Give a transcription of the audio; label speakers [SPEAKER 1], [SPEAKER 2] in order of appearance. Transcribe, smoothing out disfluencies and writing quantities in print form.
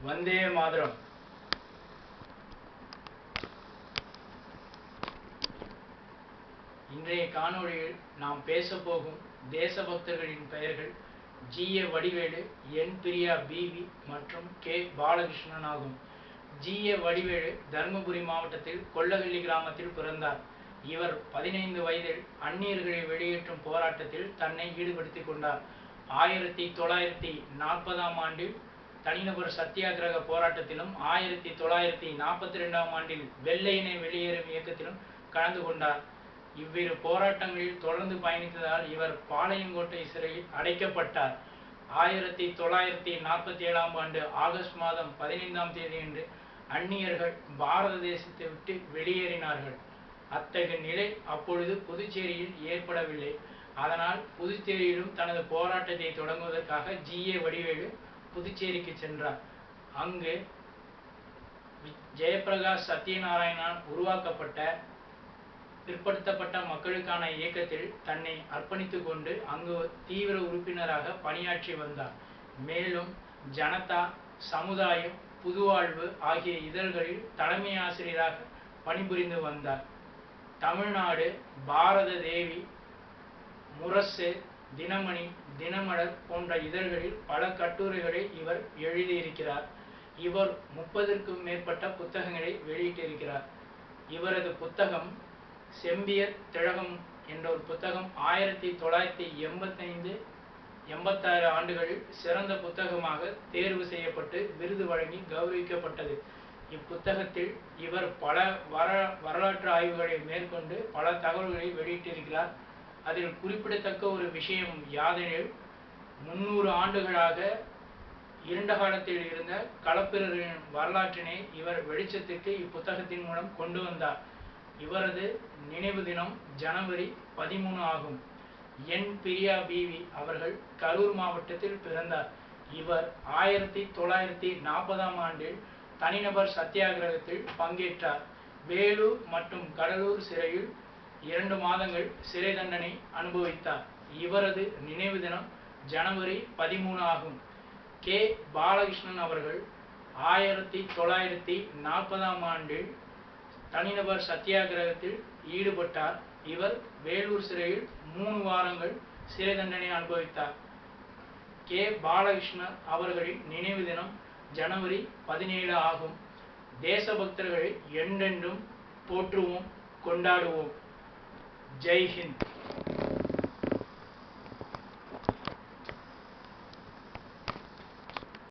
[SPEAKER 1] வந்தே மாதரம். இன்றைய காணொளியில் நாம் பேசப்போகும் தேசபக்தர்களின் பெயர்கள் ஜி.ஏ. வடிவேலு, என். பிரியா பிவி மற்றும் கே. பாலகிருஷ்ணன் ஆகும். ஜி.ஏ. வடிவேலு தர்மபுரி மாவட்டத்தில் கொல்லகள்ளி கிராமத்தில் பிறந்தார். இவர் 15 வயதில் அந்நியர்களை வெளியேற்றும் போராட்டத்தில் தன்னை ஈடுபடுத்திக் கொண்டார். 1940ஆம் ஆண்டில் தனிநபர் சத்தியாகிரக போராட்டத்திலும் 1942ஆம் ஆண்டில் வெள்ளையனை வெளியேறும் இயக்கத்திலும் கலந்து கொண்டார். இவ்விரு போராட்டங்களில் தொடர்ந்து பயணித்ததால் இவர் பாளையங்கோட்டை சிறையில் அடைக்கப்பட்டார். 1947ஆம் ஆண்டு ஆகஸ்ட் மாதம் 15ஆம் தேதியன்று அந்நியர்கள் பாரத தேசத்தை விட்டு வெளியேறினார்கள். அத்தகைய நிலை அப்பொழுது புதுச்சேரியில் ஏற்படவில்லை. அதனால் புதுச்சேரியிலும் தனது போராட்டத்தை தொடங்குவதற்காக ஜி.ஏ. வடிவேலு புதுச்சேரிக்கு சென்றார். அங்கு ஜெயப்பிரகாஷ் சத்யநாராயணனால் உருவாக்கப்பட்ட பிற்படுத்தப்பட்ட மக்களுக்கான இயக்கத்தில் தன்னை அர்ப்பணித்துக் கொண்டு அங்கு தீவிர உறுப்பினராக பணியாற்றி வந்தார். மேலும் ஜனதா, சமுதாயம், புதுவாழ்வு ஆகிய இதழ்களில் தலைமை ஆசிரியராக பணிபுரிந்து வந்தார். தமிழ்நாடு, பாரத தேவி, முரசு, தினமணி, தினமலர் போன்ற இதழ்களில் பல கட்டுரைகளை இவர் எழுதியிருக்கிறார். இவர் 30க்கும் மேற்பட்ட புத்தகங்களை வெளியிட்டிருக்கிறார். இவரது புத்தகம் செம்பியர் திலகம் என்ற ஒரு புத்தகம் 1985-86 ஆண்டுகளில் சிறந்த புத்தகமாக தேர்வு செய்யப்பட்டு விருது வழங்கி கௌரவிக்கப்பட்டது. இப்புத்தகத்தில் இவர் பல வரலாற்று ஆய்வுகளை மேற்கொண்டு பல தகவல்களை வெளியிட்டிருக்கிறார். அதில் குறிப்பிடத்தக்க ஒரு விஷயம் யாதெனில் 300 ஆண்டுகளாக இருண்ட காலத்தில் இருந்த களப்பிரரின் வரலாற்றினை இவர் வெளிச்சத்துக்கு இப்புத்தகத்தின் மூலம் கொண்டு வந்தார். இவரது நினைவு தினம் ஜனவரி 13 ஆகும். என். பிரியா பிவி அவர்கள் கரூர் மாவட்டத்தில் பிறந்தார். இவர் 1940ஆம் ஆண்டில் தனிநபர் சத்தியாகிரகத்தில் பங்கேற்றார். வேலூர் மற்றும் கடலூர் சிறையில் 2 மாதங்கள் சிறை தண்டனை அனுபவித்தார். இவரது நினைவு தினம் ஜனவரி 13 ஆகும். கே. பாலகிருஷ்ணன் அவர்கள் 1940ஆம் ஆண்டில் தனிநபர் சத்தியாகிரகத்தில் ஈடுபட்டார். இவர் வேலூர் சிறையில் 3 வாரங்கள் சிறை தண்டனை அனுபவித்தார். கே. பாலகிருஷ்ணன் அவர்களின் நினைவு தினம் ஜனவரி 17 ஆகும். தேசபக்தர்களை என்றென்றும் போற்றுவோம், கொண்டாடுவோம். ஜெய் ஹிந்த்.